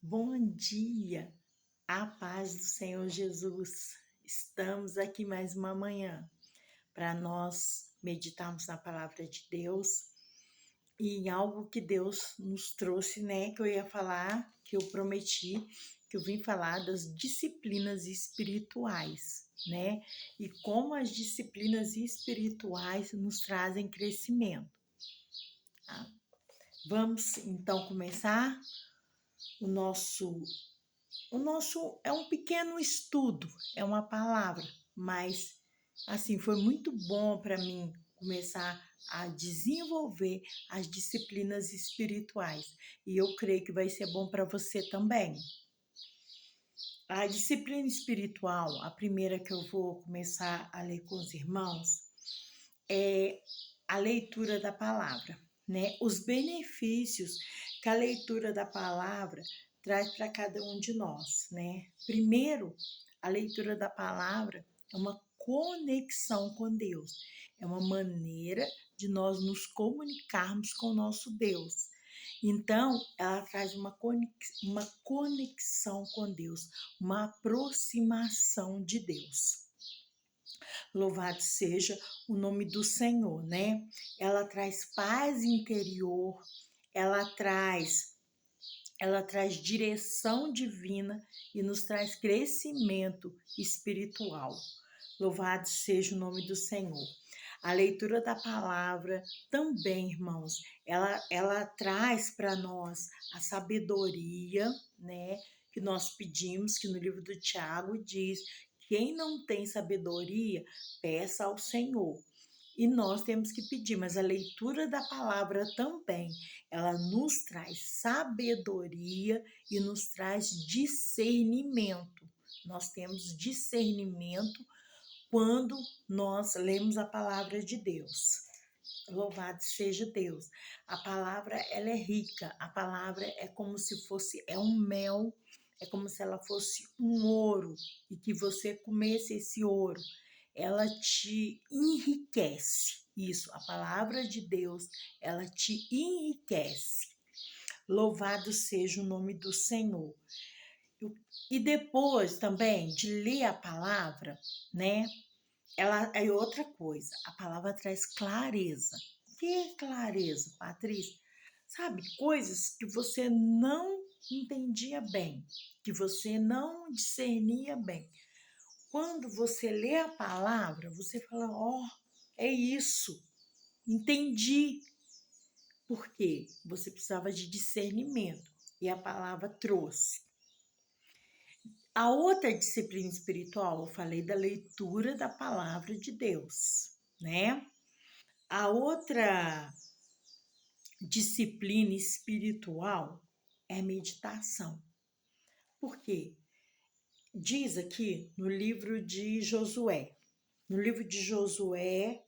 Bom dia, a paz do Senhor Jesus. Estamos aqui mais uma manhã para nós meditarmos na palavra de Deus e em algo que Deus nos trouxe, né? Que eu ia falar, que eu prometi, que eu vim falar das disciplinas espirituais, né? E como as disciplinas espirituais nos trazem crescimento. Tá? Vamos então começar o nosso O nosso é um pequeno estudo, é uma palavra, mas assim foi muito bom para mim começar a desenvolver as disciplinas espirituais e eu creio que vai ser bom para você também. A disciplina espiritual, a primeira que eu vou começar a ler com os irmãos, é a leitura da palavra, né? Os benefícios que a leitura da palavra traz para cada um de nós, né? Primeiro, a leitura da palavra é uma conexão com Deus, é uma maneira de nós nos comunicarmos com o nosso Deus. Então, ela traz uma conexão com Deus, uma aproximação de Deus. Louvado seja o nome do Senhor, né? Ela traz paz interior, ela traz ela traz direção divina e nos traz crescimento espiritual. Louvado seja o nome do Senhor. A leitura da palavra também, irmãos, ela traz para nós a sabedoria, né? Que nós pedimos, que no livro do Tiago diz: quem não tem sabedoria, peça ao Senhor. E nós temos que pedir, mas a leitura da palavra também, ela nos traz sabedoria e nos traz discernimento. Nós temos discernimento quando nós lemos a palavra de Deus. Louvado seja Deus. A palavra, ela é rica. A palavra é como se fosse, é um mel, é como se ela fosse um ouro e que você comesse esse ouro. Ela te enriquece. Isso, a palavra de Deus, ela te enriquece. Louvado seja o nome do Senhor. E depois também de ler a palavra, né? Ela é outra coisa. A palavra traz clareza. O que é clareza, Patrícia? Sabe, coisas que você não entendia bem, que você não discernia bem. Quando você lê a palavra, você fala: ó, é isso, entendi. Por quê? Você precisava de discernimento e a palavra trouxe. A outra disciplina espiritual, eu falei da leitura da palavra de Deus, né? A outra disciplina espiritual é meditação. Por quê? Diz aqui no livro de Josué, no livro de Josué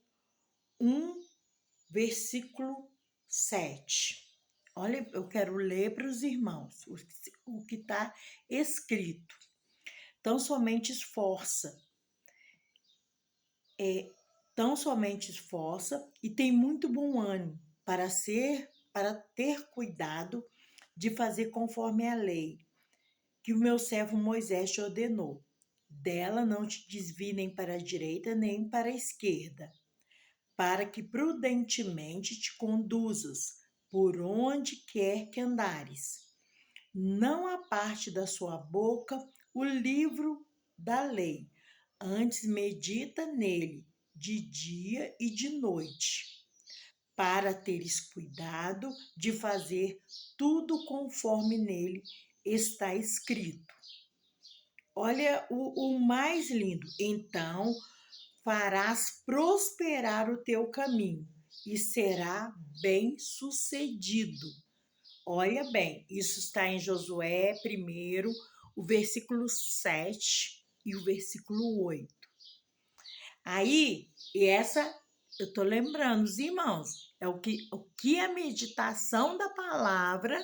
1, versículo 7. Olha, eu quero ler para os irmãos o que está escrito. Tão somente esforça, tão somente esforça e tem muito bom ânimo para ter cuidado de fazer conforme a lei que o meu servo Moisés te ordenou. Dela não te desvie nem para a direita nem para a esquerda, para que prudentemente te conduzas por onde quer que andares. Não aparte da sua boca o livro da lei, antes medita nele de dia e de noite, para teres cuidado de fazer tudo conforme nele está escrito. Olha o mais lindo. Então farás prosperar o teu caminho e será bem sucedido. Olha bem, isso está em Josué 1, o versículo 7 e o versículo 8. Aí, e essa eu estou lembrando, os irmãos, é o que a meditação da palavra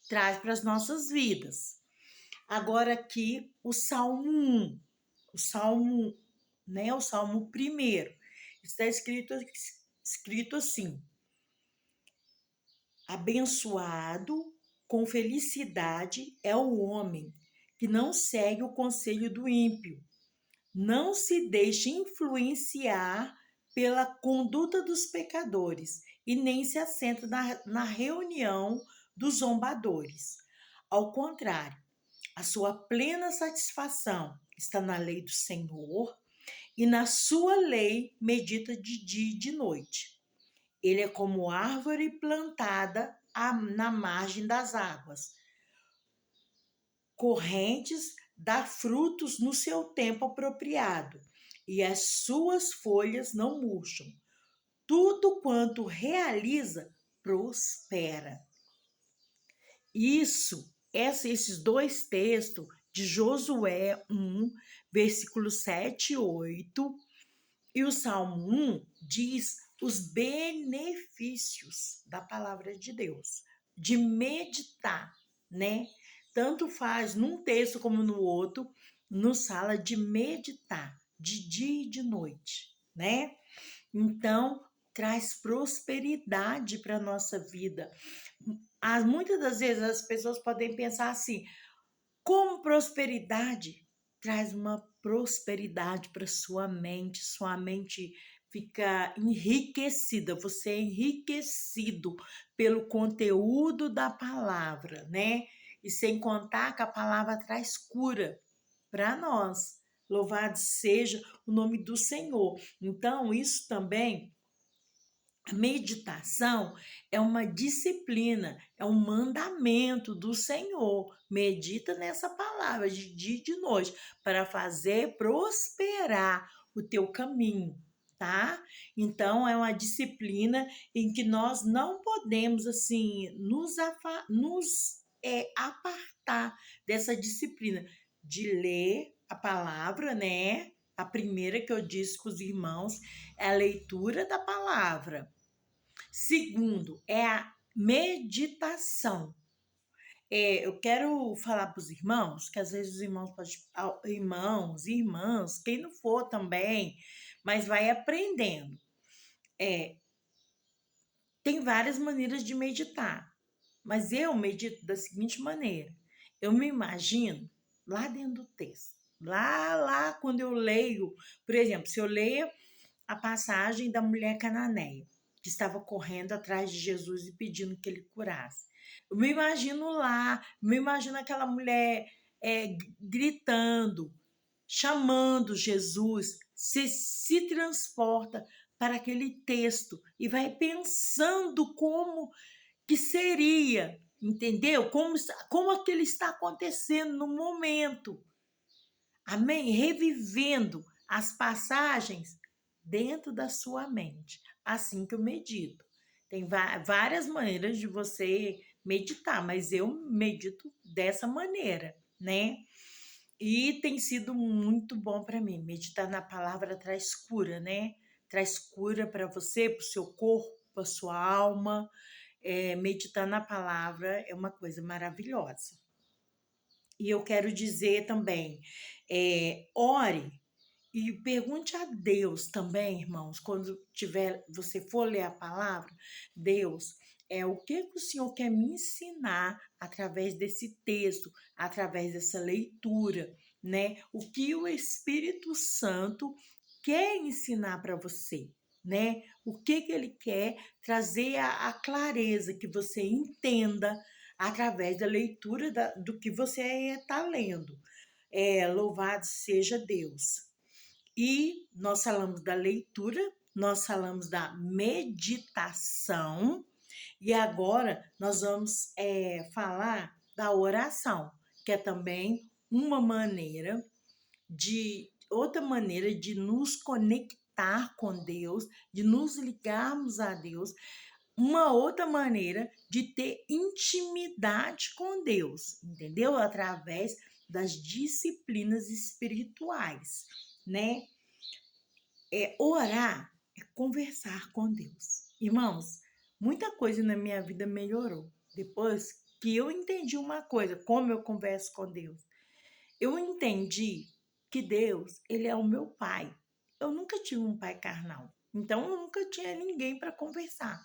traz para as nossas vidas. Agora aqui o Salmo 1, o Salmo, né, o Salmo 1, está escrito assim: abençoado com felicidade é o homem que não segue o conselho do ímpio, não se deixe influenciar pela conduta dos pecadores e nem se assenta na reunião dos zombadores. Ao contrário, a sua plena satisfação está na lei do Senhor e na sua lei medita de dia e de noite. Ele é como árvore plantada na margem das águas. Correntes dá frutos no seu tempo apropriado, e as suas folhas não murcham. Tudo quanto realiza prospera. Esses dois textos de Josué 1, versículos 7 e 8, e o Salmo 1 diz os benefícios da palavra de Deus, de meditar, né? Tanto faz num texto como no outro, nos fala de meditar, de dia e de noite, né? Então, traz prosperidade para a nossa vida. Muitas das vezes as pessoas podem pensar assim, como prosperidade? Traz uma prosperidade para sua mente fica enriquecida, você é enriquecido pelo conteúdo da palavra, né? E sem contar que a palavra traz cura para nós. Louvado seja o nome do Senhor. Então, isso também, a meditação é uma disciplina, é um mandamento do Senhor. Medita nessa palavra de dia e de noite para fazer prosperar o teu caminho, tá? Então é uma disciplina em que nós não podemos assim apartar dessa disciplina de ler a palavra, né? A primeira que eu disse com os irmãos é a leitura da palavra. Segundo, é a meditação. Eu quero falar para os irmãos, que às vezes os irmãos irmãs, quem não for também, mas vai aprendendo. Tem várias maneiras de meditar, mas eu medito da seguinte maneira. Eu me imagino lá dentro do texto. Lá, quando eu leio, por exemplo, se eu leio a passagem da mulher cananeia, que estava correndo atrás de Jesus e pedindo que ele curasse. Eu me imagino lá, me imagino aquela mulher gritando, chamando Jesus, se transporta para aquele texto e vai pensando como que seria, entendeu? Como aquilo está acontecendo no momento. Amém? Revivendo as passagens dentro da sua mente. Assim que eu medito. Tem várias maneiras de você meditar, mas eu medito dessa maneira, né? E tem sido muito bom para mim. Meditar na palavra traz cura, né? Traz cura para você, para o seu corpo, para a sua alma. Meditar na palavra é uma coisa maravilhosa. E eu quero dizer também, ore e pergunte a Deus também, irmãos, quando você for ler a palavra, Deus, o que o Senhor quer me ensinar através desse texto, através dessa leitura, né? O que o Espírito Santo quer ensinar para você, né? O que ele quer trazer a clareza, que você entenda através da leitura do que você está lendo. Louvado seja Deus. E nós falamos da leitura, nós falamos da meditação, e agora nós vamos falar da oração, que é também outra maneira de nos conectar com Deus, de nos ligarmos a Deus, uma outra maneira de ter intimidade com Deus, entendeu? Através das disciplinas espirituais, né? Orar é conversar com Deus. Irmãos, muita coisa na minha vida melhorou depois que eu entendi uma coisa, como eu converso com Deus. Eu entendi que Deus, ele é o meu pai. Eu nunca tive um pai carnal, então eu nunca tinha ninguém para conversar.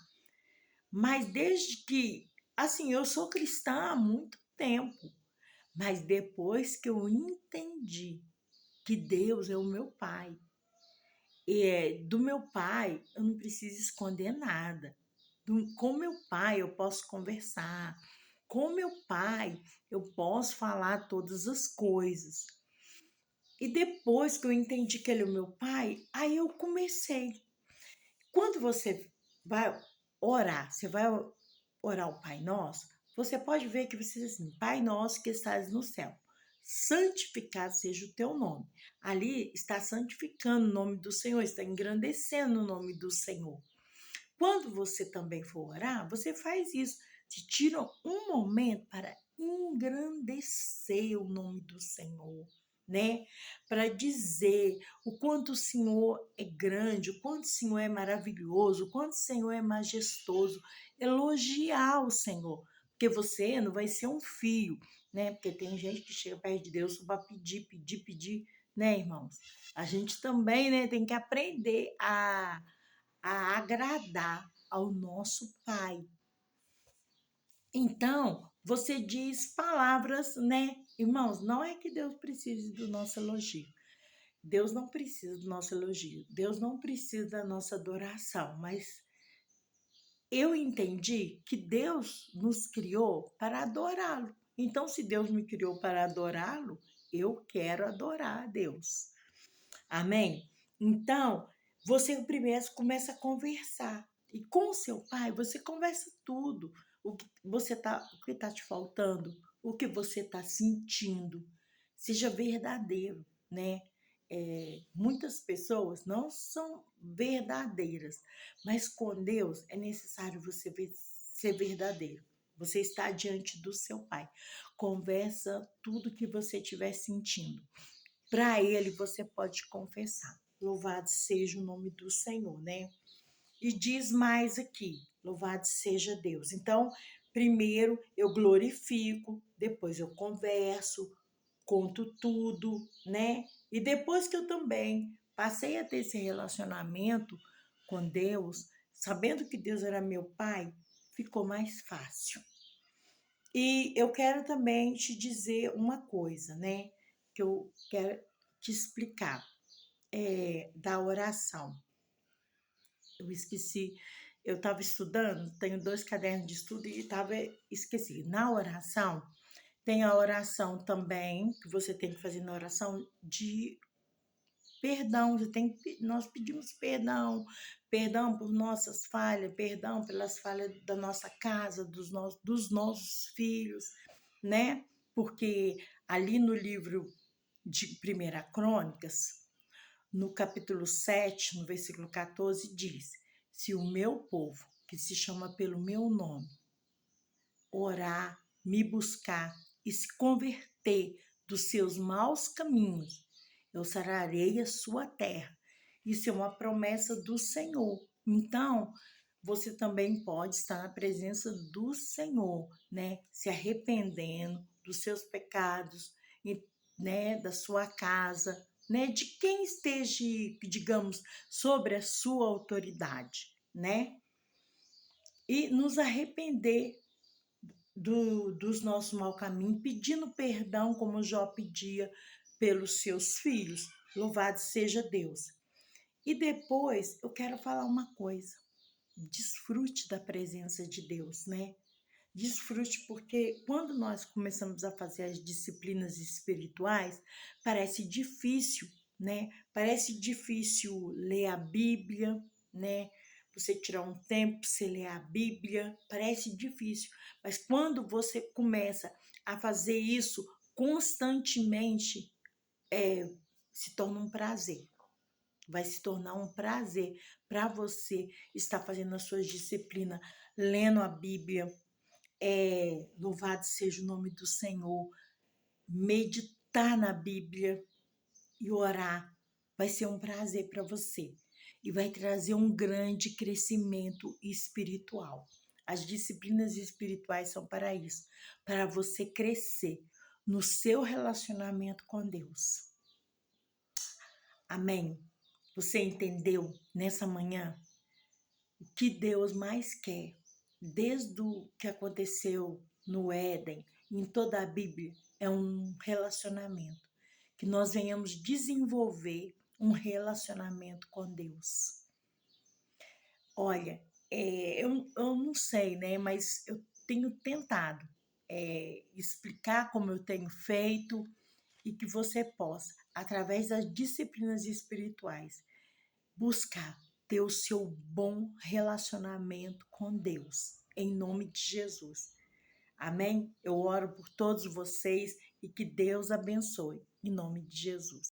Mas desde que assim, eu sou cristã há muito tempo, mas depois que eu entendi que Deus é o meu pai, do meu pai eu não preciso esconder nada. Com meu pai eu posso conversar, com meu pai eu posso falar todas as coisas. E depois que eu entendi que ele é o meu pai, aí eu comecei. Quando você vai orar, você vai orar o Pai Nosso, você pode ver que você diz assim, Pai Nosso que estás no céu, santificado seja o teu nome. Ali está santificando o nome do Senhor, está engrandecendo o nome do Senhor. Quando você também for orar, você faz isso. Te tira um momento para engrandecer o nome do Senhor, né? Para dizer o quanto o Senhor é grande, o quanto o Senhor é maravilhoso, o quanto o Senhor é majestoso. Elogiar o Senhor. Porque você não vai ser um fio, né? Porque tem gente que chega perto de Deus só para pedir, pedir, pedir, né, irmãos? A gente também, né, tem que aprender a agradar ao nosso Pai. Então, você diz palavras, né? Irmãos, não é que Deus precise do nosso elogio. Deus não precisa do nosso elogio. Deus não precisa da nossa adoração. Mas eu entendi que Deus nos criou para adorá-lo. Então, se Deus me criou para adorá-lo, eu quero adorar a Deus. Amém? Então, você primeiro começa a conversar. E com o seu pai, você conversa tudo. O que está te faltando, o que você está sentindo. Seja verdadeiro, né? Muitas pessoas não são verdadeiras, mas com Deus é necessário você ser verdadeiro. Você está diante do seu pai. Conversa tudo que você estiver sentindo. Para ele você pode confessar. Louvado seja o nome do Senhor, né? E diz mais aqui: louvado seja Deus. Então, primeiro eu glorifico, depois eu converso, conto tudo, né? E depois que eu também passei a ter esse relacionamento com Deus, sabendo que Deus era meu pai, ficou mais fácil. E eu quero também te dizer uma coisa, né? Que eu quero te explicar da oração. Eu esqueci, eu estava estudando, tenho 2 cadernos de estudo e esqueci. Na oração, tem a oração também, que você tem que fazer na oração de perdão. Nós pedimos perdão, perdão por nossas falhas, perdão pelas falhas da nossa casa, dos nossos filhos, né? Porque ali no livro de 1 Crônicas, no capítulo 7, no versículo 14, diz: se o meu povo, que se chama pelo meu nome, orar, me buscar e se converter dos seus maus caminhos, eu sararei a sua terra. Isso é uma promessa do Senhor. Então, você também pode estar na presença do Senhor, né? Se arrependendo dos seus pecados, né? Da sua casa, né? De quem esteja, digamos, sobre a sua autoridade, né? E nos arrepender dos nossos maus caminhos, pedindo perdão, como Jó pedia pelos seus filhos. Louvado seja Deus. E depois eu quero falar uma coisa. Desfrute da presença de Deus, né? Desfrute, porque quando nós começamos a fazer as disciplinas espirituais, parece difícil, né? Parece difícil ler a Bíblia, né? Você tirar um tempo para você ler a Bíblia, parece difícil. Mas quando você começa a fazer isso constantemente, se torna um prazer. Vai se tornar um prazer para você estar fazendo as suas disciplinas, lendo a Bíblia. Louvado seja o nome do Senhor. Meditar na Bíblia e orar vai ser um prazer para você e vai trazer um grande crescimento espiritual. As disciplinas espirituais são para isso, para você crescer no seu relacionamento com Deus. Amém? Você entendeu nessa manhã o que Deus mais quer? desde o que aconteceu no Éden, em toda a Bíblia, é um relacionamento. Que nós venhamos desenvolver um relacionamento com Deus. Olha, eu não sei, né? Mas eu tenho tentado explicar como eu tenho feito e que você possa, através das disciplinas espirituais, buscar ter o seu bom relacionamento com Deus, em nome de Jesus. Amém? Eu oro por todos vocês e que Deus abençoe, em nome de Jesus.